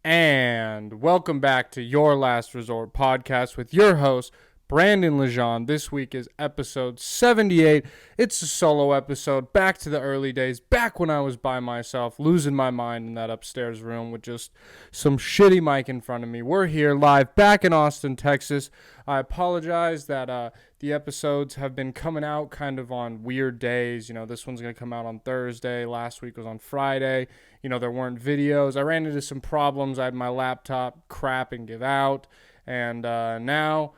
And welcome back to Your Last Resort podcast with your host, Brandon Lejean. This week is episode 78. It's a solo episode, back to the early days, back when I was by myself, losing my mind in that upstairs room with just some shitty mic in front of me. We're here live back in Austin, Texas. I apologize that the episodes have been coming out kind of on weird days. This one's going to come out on Thursday. Last week was on Friday. There weren't videos. I ran into some problems. I had my laptop crap and give out. And now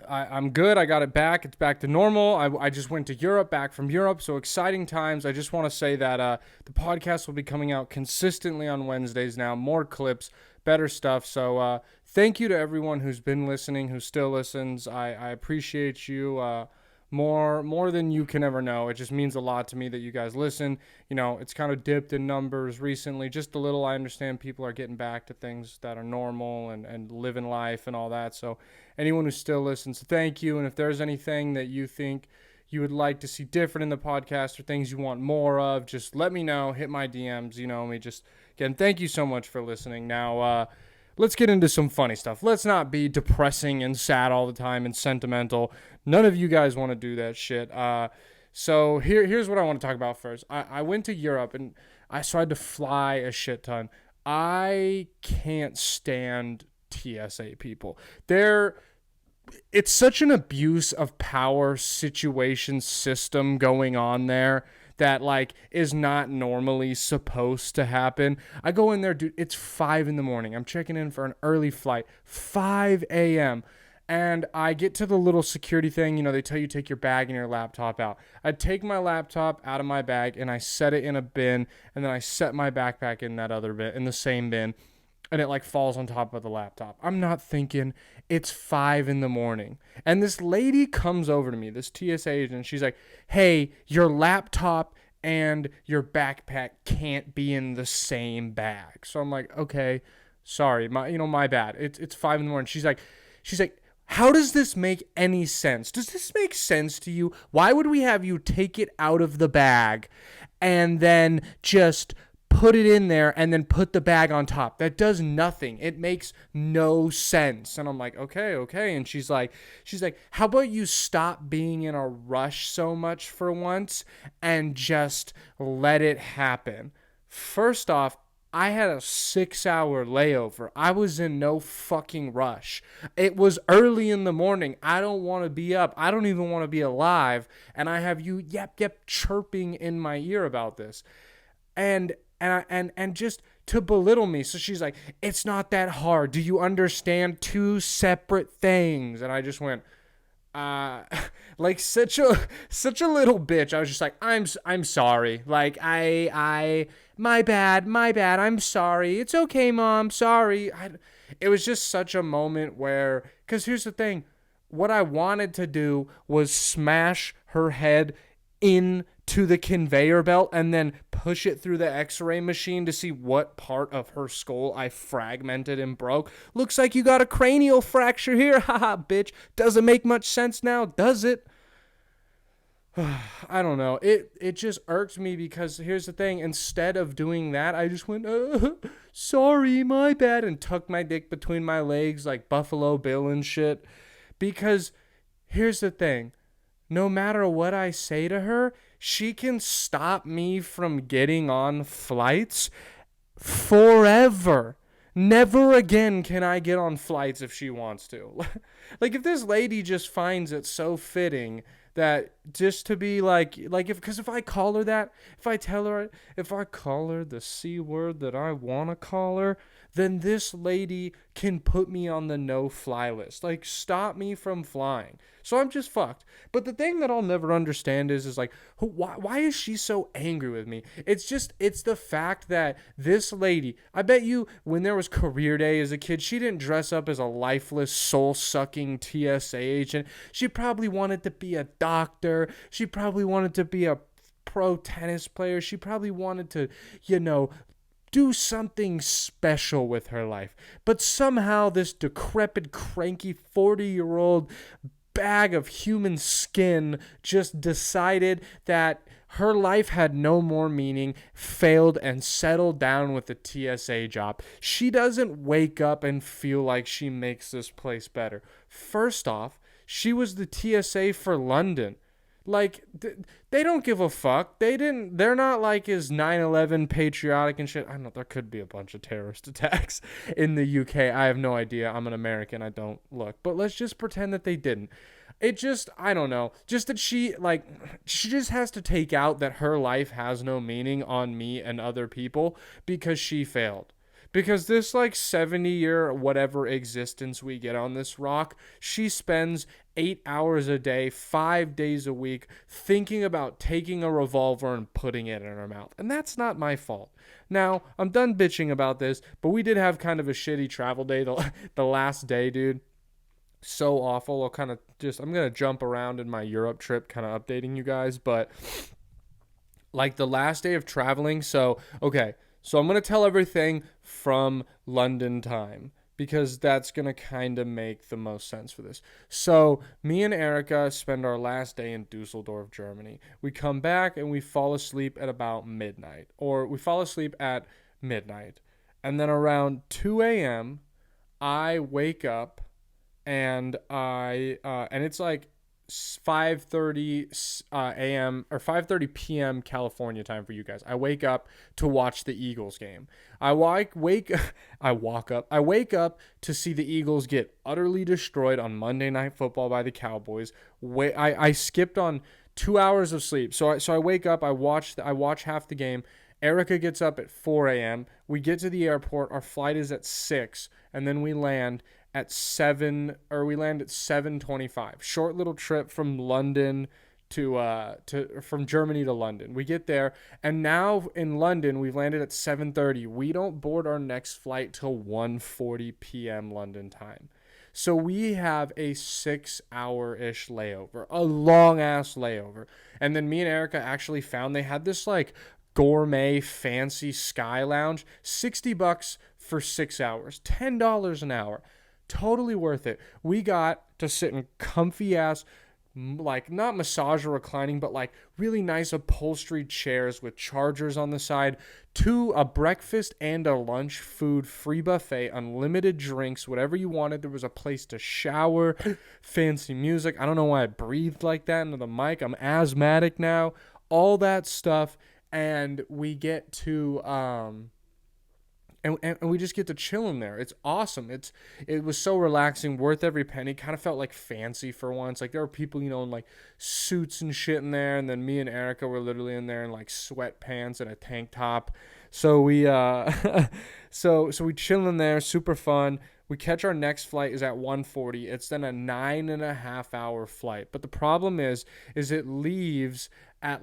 I'm good. I got it back. It's back to normal. I just went to Europe, back from Europe. So exciting times. I just want to say that the podcast will be coming out consistently on Wednesdays now. More clips, better stuff. So thank you to everyone who's been listening, who still listens. I appreciate you more than you can ever know. It just means a lot to me that you guys listen. It's kind of dipped in numbers recently, just a little. I understand people are getting back to things that are normal and living life and all that. So anyone who still listens, thank you. And if there's anything that you think you would like to see different in the podcast or things you want more of, just let me know. Hit my DMs. Just again, thank you so much for listening. Now, let's get into some funny stuff. Let's not be depressing and sad all the time and sentimental. None of you guys want to do that shit. So here's what I want to talk about first. I went to Europe and I had to fly a shit ton. I can't stand TSA people. It's such an abuse of power situation system going on there that is not normally supposed to happen. I go in there, dude, it's 5 a.m. I'm checking in for an early flight, 5 a.m. And I get to the little security thing, they tell you take your bag and your laptop out. I take my laptop out of my bag and I set it in a bin, and then I set my backpack in that other bin, in the same bin, and it falls on top of the laptop. I'm not thinking. It's 5 a.m. And this lady comes over to me, this TSA agent, and she's like, hey, your laptop and your backpack can't be in the same bag. So I'm like, okay, sorry, my bad. It's 5 a.m. She's like, how does this make any sense? Does this make sense to you? Why would we have you take it out of the bag and then just put it in there and then put the bag on top? That does nothing. It makes no sense. And I'm like, okay. And she's like, how about you stop being in a rush so much for once and just let it happen? First off, I had a 6-hour layover. I was in no fucking rush. It was early in the morning. I don't want to be up. I don't even want to be alive. And I have you yep chirping in my ear about this. And just to belittle me. So she's like, it's not that hard. Do you understand? 2 separate things. And I just went, such a little bitch. I was just like, I'm sorry. My bad. I'm sorry. It's okay, Mom. Sorry. It was just such a moment where, because here's the thing. What I wanted to do was smash her head into the conveyor belt and then push it through the x-ray machine to see what part of her skull I fragmented and broke. Looks like you got a cranial fracture here. Haha, bitch. Doesn't make much sense now, does it? I don't know. It just irks me because here's the thing. Instead of doing that, I just went, sorry, my bad, and tucked my dick between my legs like Buffalo Bill and shit. Because here's the thing. No matter what I say to her, she can stop me from getting on flights forever. Never again can I get on flights if she wants to. If this lady just finds it so fitting that just to be because if I call her that, if I call her the C word that I want to call her, then this lady can put me on the no-fly list. Stop me from flying. So I'm just fucked. But the thing that I'll never understand is why is she so angry with me? It's the fact that this lady, I bet you when there was career day as a kid, she didn't dress up as a lifeless, soul-sucking TSA agent. She probably wanted to be a doctor. She probably wanted to be a pro tennis player. She probably wanted to, do something special with her life. But somehow this decrepit, cranky 40-year-old bag of human skin just decided that Her life had no more meaning, failed, and settled down with a TSA job. She doesn't wake up and feel like she makes this place better. First off, she was the TSA for London. Like, they don't give a fuck. They're not like is 9/11 patriotic and shit. I don't know, there could be a bunch of terrorist attacks in the UK. I have no idea. I'm an American. I don't look. But let's just pretend that they didn't. It just, I don't know. Just that she just has to take out that her life has no meaning on me and other people because she failed. Because this 70-year whatever existence we get on this rock, she spends 8 hours a day, 5 days a week, thinking about taking a revolver and putting it in her mouth. And that's not my fault. Now, I'm done bitching about this, but we did have kind of a shitty travel day the last day, dude. So awful. I'm going to jump around in my Europe trip, kind of updating you guys. But the last day of traveling, okay. So I'm going to tell everything from London time because that's going to kind of make the most sense for this. So me and Erica spend our last day in Dusseldorf, Germany. We come back and we fall asleep at about midnight, or we fall asleep at midnight. And then around 2 a.m., I wake up and and it's 5:30 a.m. or 5:30 p.m. California time for you guys. I wake up to watch the Eagles game. I wake up to see the Eagles get utterly destroyed on Monday Night Football by the Cowboys. I skipped on 2 hours of sleep. So I wake up, I watch half the game. Erica gets up at 4 a.m. We get to the airport. Our flight is at 6, and then we land at 7:25. Short little trip from London from Germany to London. We get there, and now in London we've landed at 7:30. We don't board our next flight till 1:40 p.m. London time. So we have a 6-hour-ish layover, a long ass layover. And then me and Erica actually found they had this gourmet fancy sky lounge, $60 for 6 hours, $10 an hour. Totally worth it. We got to sit in comfy ass, not massage or reclining, but really nice upholstery chairs with chargers on the side, a breakfast and a lunch food, free buffet, unlimited drinks, whatever you wanted. There was a place to shower, fancy music. I don't know why I breathed like that into the mic. I'm asthmatic now. All that stuff. And we get to and we just get to chill in there. It's awesome. It was so relaxing, worth every penny. Kind of felt fancy for once. There were people, in suits and shit in there, and then me and Erica were literally in there in sweatpants and a tank top. So we so we chill in there, super fun. We catch our next flight is at 1:40. It's then a 9.5-hour flight. But the problem is it leaves at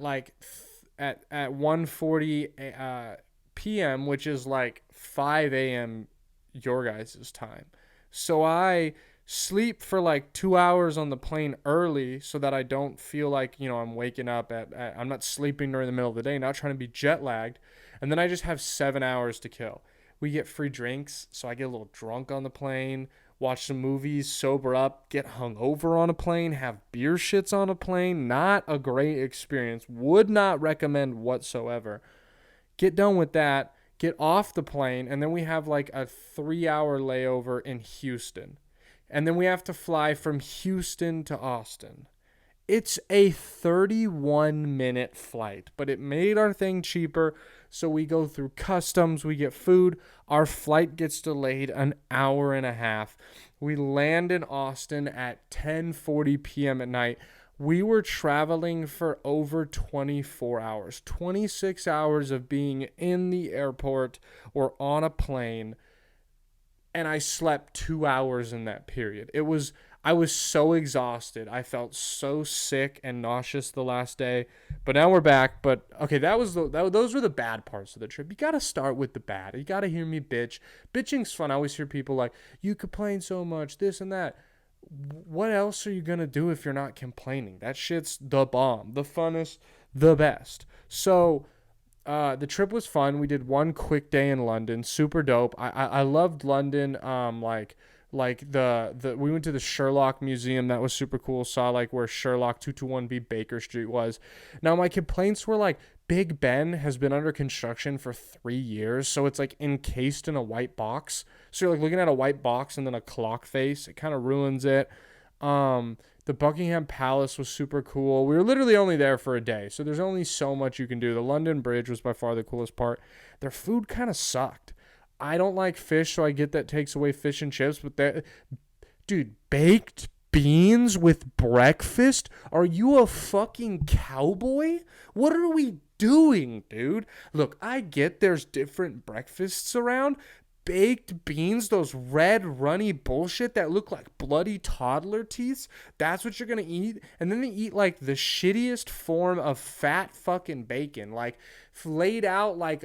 at 1:40 p.m., which is 5 a.m. your guys' time. So I sleep for 2 hours on the plane early so that I don't feel I'm waking up I'm not sleeping during the middle of the day, not trying to be jet lagged. And then I just have 7 hours to kill. We get free drinks, so I get a little drunk on the plane, watch some movies, sober up, get hungover on a plane, have beer shits on a plane. Not a great experience. Would not recommend whatsoever. Get done with that, get off the plane, and then we have a 3-hour layover in Houston. And then we have to fly from Houston to Austin. It's a 31-minute flight, but it made our thing cheaper, so we go through customs, we get food. Our flight gets delayed an hour and a half. We land in Austin at 10:40 p.m. at night. We were traveling for over 24 hours, 26 hours of being in the airport or on a plane, and I slept 2 hours in that period. I was so exhausted. I felt so sick and nauseous the last day, but now we're back. But okay, those were the bad parts of the trip. You got to start with the bad. You got to hear me bitch. Bitching's fun. I always hear people you complain so much, this and that. What else are you going to do if you're not complaining? That shit's the bomb, the funnest, the best. So the trip was fun. We did one quick day in London, super dope. I loved London. like the we went to the Sherlock Museum. That was super cool. Saw like where Sherlock 221B Baker Street was. Now my complaints were like Big Ben has been under construction for 3 years, so it's like encased in a white box. So you're like looking at a white box and then a clock face. It kind of ruins it. The Buckingham Palace was super cool. We were literally only there for a day, so there's only so much you can do. The London Bridge was by far the coolest part. Their food kind of sucked. I don't like fish, so I get that takes away fish and chips, but that, dude, baked beans with breakfast? Are you a fucking cowboy? What are we doing, dude? Look, I get there's different breakfasts around. Baked beans, those red runny bullshit that look like bloody toddler teeth, that's what you're gonna eat. And then they eat like the shittiest form of fat fucking bacon, like laid out like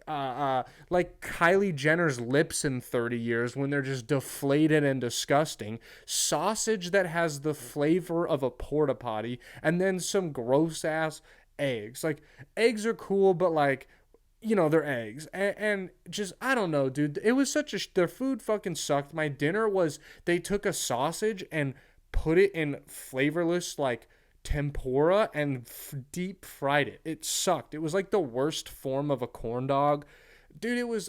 Kylie Jenner's lips in 30 years when they're just deflated and disgusting. Sausage that has the flavor of a porta potty, and then some gross ass eggs. Like, eggs are cool, but like, they're eggs. And just, I don't know, dude. It was such their food fucking sucked. My dinner was, they took a sausage and put it in flavorless, like, tempura and deep fried it. It sucked. It was like the worst form of a corn dog. Dude, it was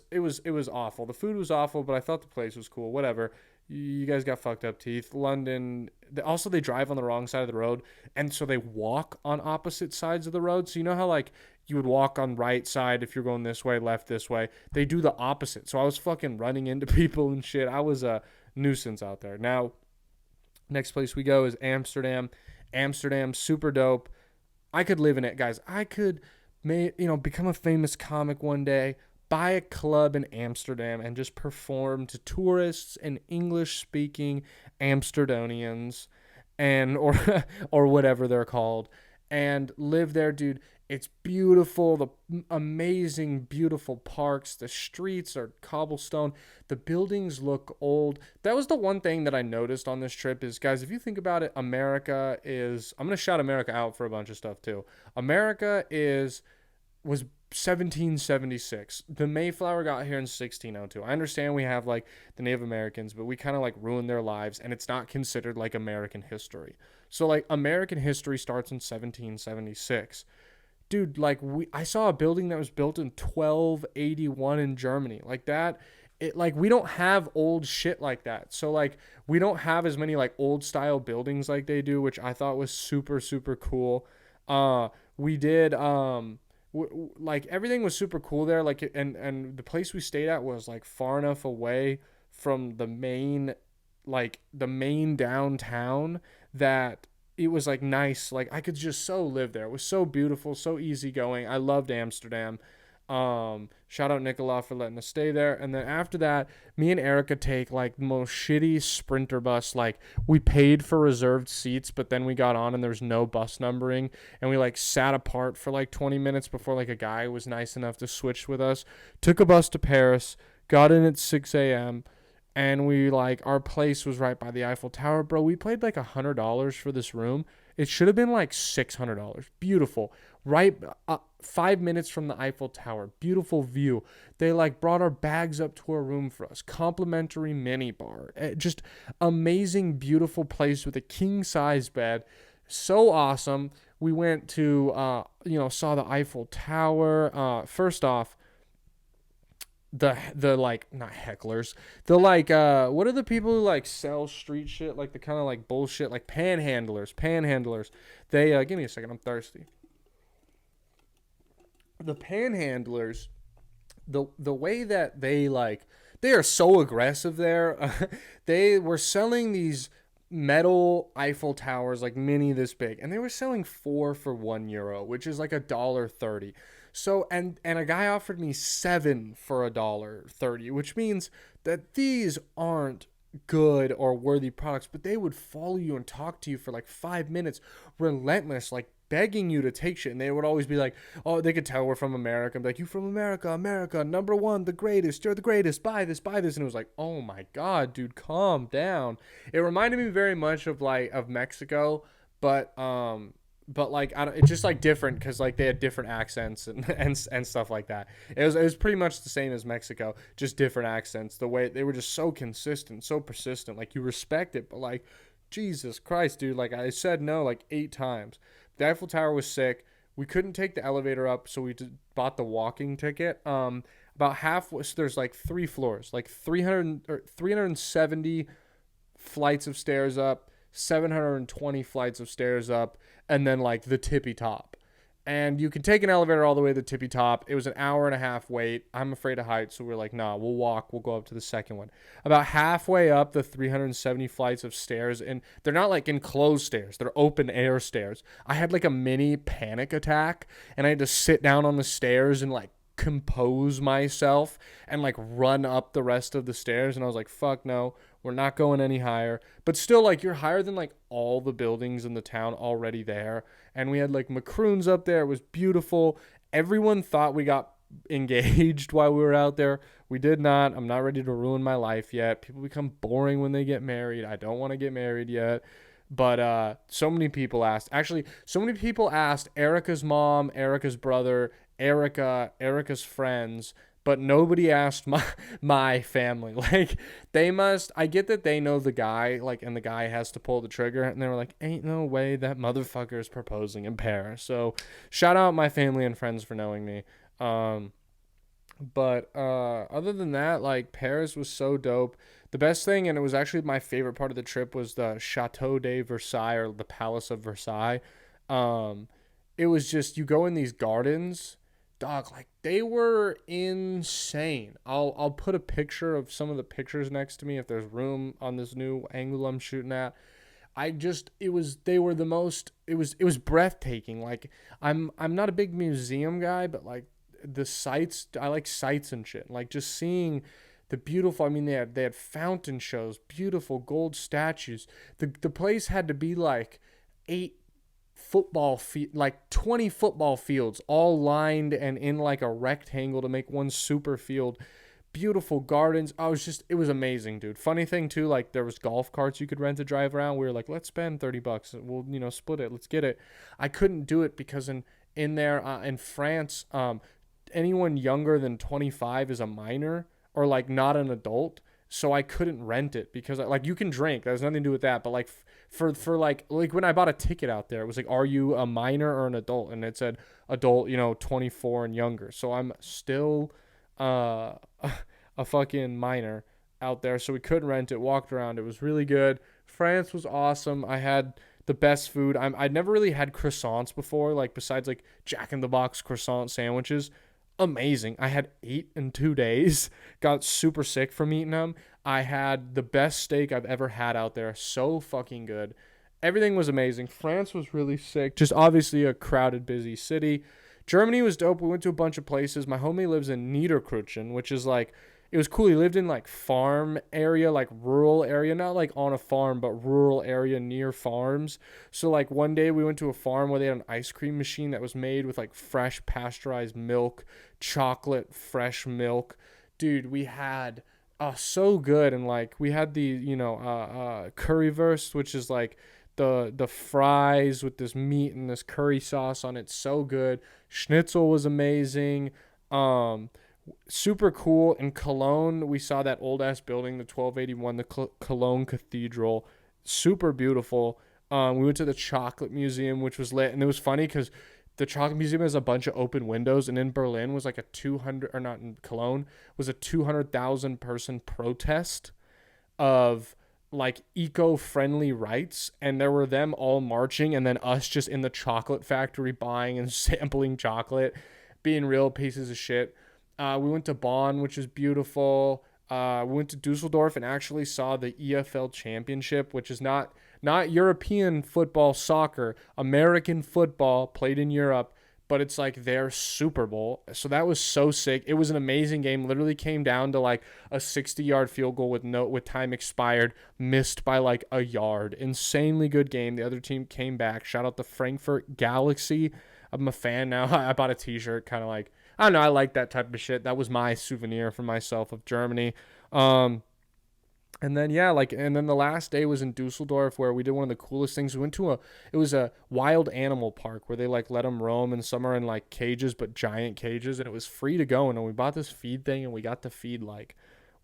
awful. The food was awful, but I thought the place was cool. Whatever. You guys got fucked up teeth. London. Also, they drive on the wrong side of the road, and so they walk on opposite sides of the road. So you know how like you would walk on right side if you're going this way, left this way. They do the opposite. So I was fucking running into people and shit. I was a nuisance out there. Now, next place we go is Amsterdam. Amsterdam, super dope. I could live in it, guys. I could, become a famous comic one day, buy a club in Amsterdam, and just perform to tourists and English-speaking Amsterdonians, and or whatever they're called, and live there, dude. It's beautiful. The amazing, beautiful parks. The streets are cobblestone. The buildings look old. That was the one thing that I noticed on this trip is, guys, if you think about it, America is, I'm going to shout America out for a bunch of stuff too. America was 1776. The Mayflower got here in 1602. I understand we have like the Native Americans, but we kind of like ruined their lives, and it's not considered like American history. So like American history starts in 1776. Dude, like I saw a building that was built in 1281 in Germany. Like that, we don't have old shit like that. So like we don't have as many like old style buildings like they do, which I thought was super super cool. We did like everything was super cool there. Like and the place we stayed at was like far enough away from the main downtown that it was like nice. Like I could just so live there. It was so beautiful, so easygoing. I loved Amsterdam. Shout out Nicola for letting us stay there. And then after that, me and Erica take like the most shitty Sprinter bus. Like we paid for reserved seats, but then we got on and there was no bus numbering, and we like sat apart for like 20 minutes before like a guy was nice enough to switch with us. Took a bus to Paris, got in at 6 a.m. And we like, our place was right by the Eiffel Tower, bro. We paid like $100 for this room. It should have been like $600. Beautiful. Right, 5 minutes from the Eiffel Tower. Beautiful view. They like brought our bags up to our room for us. Complimentary mini bar. Just amazing, beautiful place with a king size bed. So awesome. We went to, saw the Eiffel Tower. First off, the like, not hecklers, the like what are the people who like sell street shit, like the kind of like bullshit, like panhandlers. They give me a second, I'm thirsty. The panhandlers, the way that they are so aggressive there. They were selling these metal Eiffel Towers, like mini this big, and they were selling 4 for €1, which is like $1.30. So and a guy offered me 7 for $1.30, which means that these aren't good or worthy products, but they would follow you and talk to you for like 5 minutes, relentless, like begging you to take shit. And they would always be like, oh, they could tell we're from America. I'm like, you from America, #1, the greatest, you're the greatest, buy this. And it was like, oh my God, dude, calm down. It reminded me very much of Mexico, but but like it's just like different because like they had different accents and stuff like that. It was pretty much the same as Mexico, just different accents. The way they were just so consistent, so persistent. Like you respect it, but like Jesus Christ, dude. Like I said no like 8 times. The Eiffel Tower was sick. We couldn't take the elevator up, so we bought the walking ticket. About half so there's like 3 floors, like 370 flights of stairs up, 720 flights of stairs up, and then like the tippy top. And you can take an elevator all the way to the tippy top. It was an hour and a half wait. I'm afraid of heights, so we're like, nah, we'll walk. We'll go up to the second one. About halfway up the 370 flights of stairs, and they're not like enclosed stairs, they're open air stairs. I had like a mini panic attack, and I had to sit down on the stairs and like compose myself and like run up the rest of the stairs. And I was like, fuck no, we're not going any higher. But still, like, you're higher than like all the buildings in the town already there. And we had like macaroons up there. It was beautiful. Everyone thought we got engaged while we were out there. We did not. I'm not ready to ruin my life yet. People become boring when they get married. I don't want to get married yet. But so many people asked. Actually, so many people asked Erica's mom, Erica's brother, Erica's friends, but nobody asked my family. Like they must. I get that they know the guy, like, and the guy has to pull the trigger, and they were like, "Ain't no way that motherfucker is proposing in Paris." So, shout out my family and friends for knowing me. But other than that, like Paris was so dope. The best thing, and it was actually my favorite part of the trip, was the Chateau de Versailles, or the Palace of Versailles. Um, it was just, you go in these gardens, dog. Like they were insane. I'll put a picture of some of the pictures next to me if there's room on this new angle I'm shooting at. It was, they were the most, it was breathtaking. Like I'm not a big museum guy, but like the sights, I like sights and shit. Like just seeing the beautiful, I mean they had fountain shows, beautiful gold statues. The place had to be like 20 football fields all lined and in like a rectangle to make one super field. Beautiful gardens. It was amazing, dude. Funny thing too, like there was golf carts you could rent to drive around. We were like, let's spend $30 and we'll, split it. Let's get it. I couldn't do it because in there in France, anyone younger than 25 is a minor or like not an adult. So I couldn't rent it because like you can drink. That has nothing to do with that. But like for like when I bought a ticket out there, it was like, are you a minor or an adult? And it said adult, 24 and younger. So I'm still uh, a fucking minor out there. So we couldn't rent it. Walked around. It was really good. France was awesome. I had the best food. I'd never really had croissants before. Like besides like Jack in the Box croissant sandwiches. Amazing. I had 8 in 2 days. Got super sick from eating them. I had the best steak I've ever had out there. So fucking good. Everything was amazing. France was really sick. Just obviously a crowded, busy city. Germany was dope. We went to a bunch of places. My homie lives in Niederkirchen, which is like, it was cool. He lived in like farm area, like rural area, not like on a farm, but rural area near farms. So like one day we went to a farm where they had an ice cream machine that was made with like fresh pasteurized milk, chocolate, fresh milk. Dude, we had so good. And like we had the, currywurst, which is like the fries with this meat and this curry sauce on it. So good. Schnitzel was amazing. Super cool. In Cologne, we saw that old ass building, the 1281, the Cologne Cathedral. Super beautiful. We went to the Chocolate Museum, which was lit, and it was funny because the Chocolate Museum has a bunch of open windows, and in Berlin was like a 200, or not, in Cologne was a 200,000 person protest of like eco-friendly rights, and there were them all marching, and then us just in the chocolate factory buying and sampling chocolate, being real pieces of shit. We went to Bonn, which is beautiful. We went to Dusseldorf and actually saw the EFL Championship, which is not European football, soccer, American football played in Europe, but it's like their Super Bowl. So that was so sick. It was an amazing game. Literally came down to like a 60-yard field goal with time expired, missed by like a yard. Insanely good game. The other team came back. Shout out the Frankfurt Galaxy. I'm a fan now. I bought a t-shirt, kind of like, I don't know, I like that type of shit. That was my souvenir for myself of Germany. And then and then the last day was in Dusseldorf, where we did one of the coolest things. We went to it was a wild animal park where they like let them roam, and some are in like cages, but giant cages, and it was free to go. And we bought this feed thing, and we got to feed like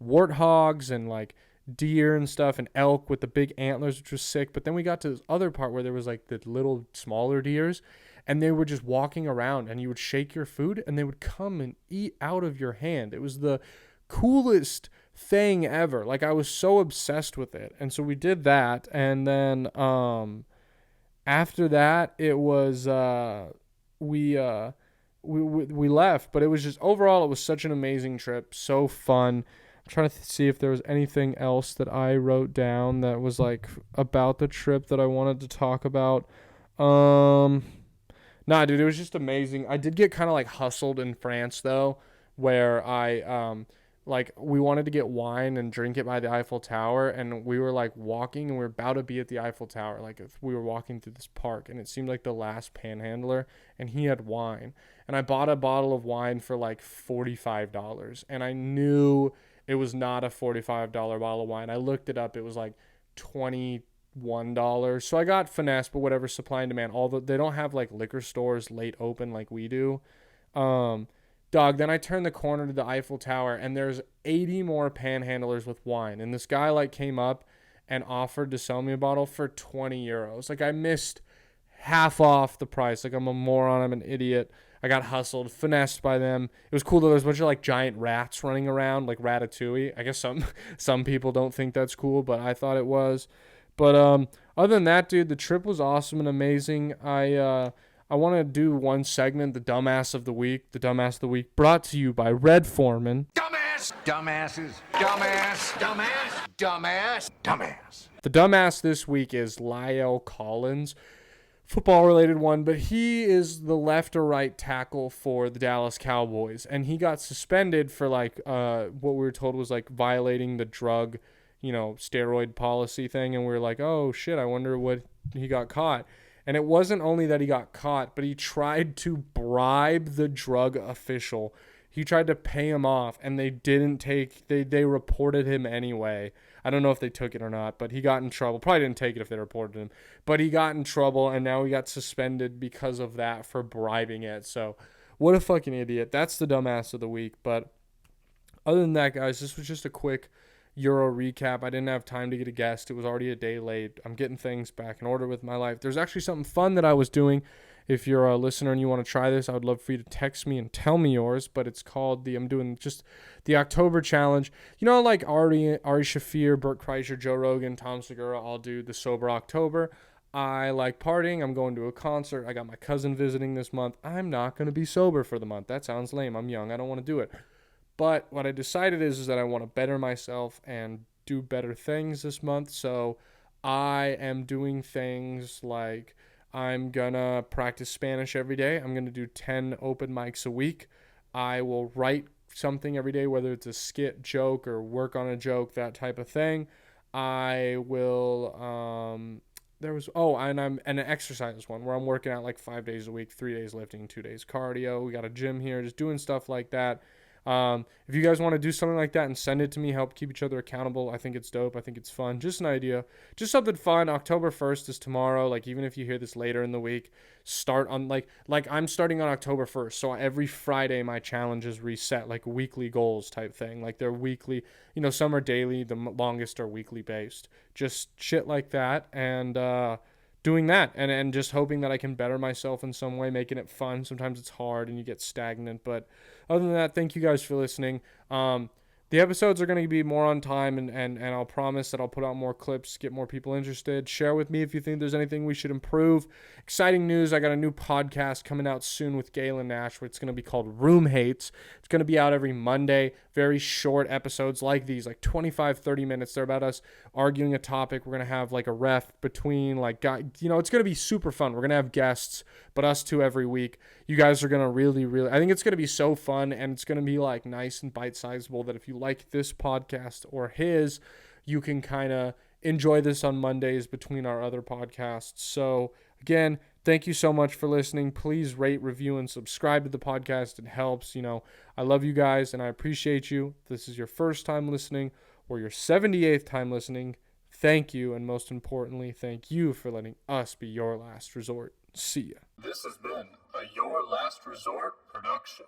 warthogs and like deer and stuff, and elk with the big antlers, which was sick. But then we got to this other part where there was like the little smaller deers, and they were just walking around, and you would shake your food, and they would come and eat out of your hand. It was the coolest thing ever. Like, I was so obsessed with it. And so we did that, and then after that it was we left. But it was just, overall, it was such an amazing trip, so fun. I'm trying to see if there was anything else that I wrote down that was like about the trip that I wanted to talk about. Nah, dude, it was just amazing. I did get kind of like hustled in France though, where I like, we wanted to get wine and drink it by the Eiffel Tower, and we were like walking, and we were about to be at the Eiffel Tower. Like, if we were walking through this park, and it seemed like the last panhandler, and he had wine, and I bought a bottle of wine for like $45, and I knew it was not a $45 bottle of wine. I looked it up; it was like $21. So I got finesse, but whatever, supply and demand. Although they don't have like liquor stores late open like we do. Dog, then I turned the corner to the Eiffel Tower, and there's 80 more panhandlers with wine. And this guy like came up and offered to sell me a bottle for 20 euros. Like, I missed half off the price. Like, I'm a moron. I'm an idiot. I got hustled, finessed by them. It was cool though. There's a bunch of like giant rats running around, like Ratatouille. I guess some people don't think that's cool, but I thought it was. But other than that, dude, the trip was awesome and amazing. I want to do one segment, the Dumbass of the Week. The Dumbass of the Week, brought to you by Red Foreman. Dumbass! Dumbasses! Dumbass! Dumbass! Dumbass! Dumbass! The Dumbass this week is La'el Collins. Football-related one, but he is the left or right tackle for the Dallas Cowboys. And he got suspended for like what we were told was like violating the drug, steroid policy thing. And we were like, oh shit, I wonder what he got caught. And it wasn't only that he got caught, but he tried to bribe the drug official. He tried to pay him off, and they reported him anyway. I don't know if they took it or not, but he got in trouble. Probably didn't take it if they reported him. But he got in trouble, and now he got suspended because of that, for bribing it. So what a fucking idiot. That's the Dumbass of the Week. But other than that, guys, this was just a quick Euro recap. I didn't have time to get a guest. It was already a day late. I'm getting things back in order with my life. There's actually something fun that I was doing. If you're a listener and you want to try this, I would love for you to text me and tell me yours. But it's called I'm doing just the October challenge. Like Ari Shaffir, Burt Kreischer, Joe Rogan, Tom Segura all do the Sober October. I like partying. I'm going to a concert. I got my cousin visiting this month. I'm not going to be sober for the month. That sounds lame. I'm young. I don't want to do it. But what I decided is that I want to better myself and do better things this month. So I am doing things like, I'm going to practice Spanish every day. I'm going to do 10 open mics a week. I will write something every day, whether it's a skit, joke, or work on a joke, that type of thing. I will, and an exercise one where I'm working out like 5 days a week, 3 days lifting, 2 days cardio. We got a gym here, just doing stuff like that. If you guys want to do something like that and send it to me, help keep each other accountable, I think it's dope. I think it's fun. Just an idea. Just something fun. October 1st is tomorrow. Like, even if you hear this later in the week, start on like I'm starting on October 1st. So every Friday my challenge is reset, like weekly goals type thing. Like, they're weekly, some are daily, the longest are weekly based. Just shit like that. And, doing that and just hoping that I can better myself in some way, making it fun. Sometimes it's hard and you get stagnant, but other than that, thank you guys for listening. The episodes are going to be more on time, and I'll promise that I'll put out more clips, get more people interested. Share with me if you think there's anything we should improve. Exciting news, I got a new podcast coming out soon with Galen Nash, where it's going to be called Room Hates. It's going to be out every Monday. Very short episodes like these, like 25, 30 minutes. They're about us arguing a topic. We're going to have like a ref between it's going to be super fun. We're going to have guests, but us two every week. You guys are going to really, I think it's going to be so fun, and it's going to be like nice and bite-sizable that if you like this podcast or his, you can kind of enjoy this on Mondays between our other podcasts. So again, thank you so much for listening. Please rate, review, and subscribe to the podcast. It helps. I love you guys and I appreciate you. If this is your first time listening, or your 78th time listening, thank you, and most importantly, thank you for letting us be your last resort. See ya. This has been a Your Last Resort production.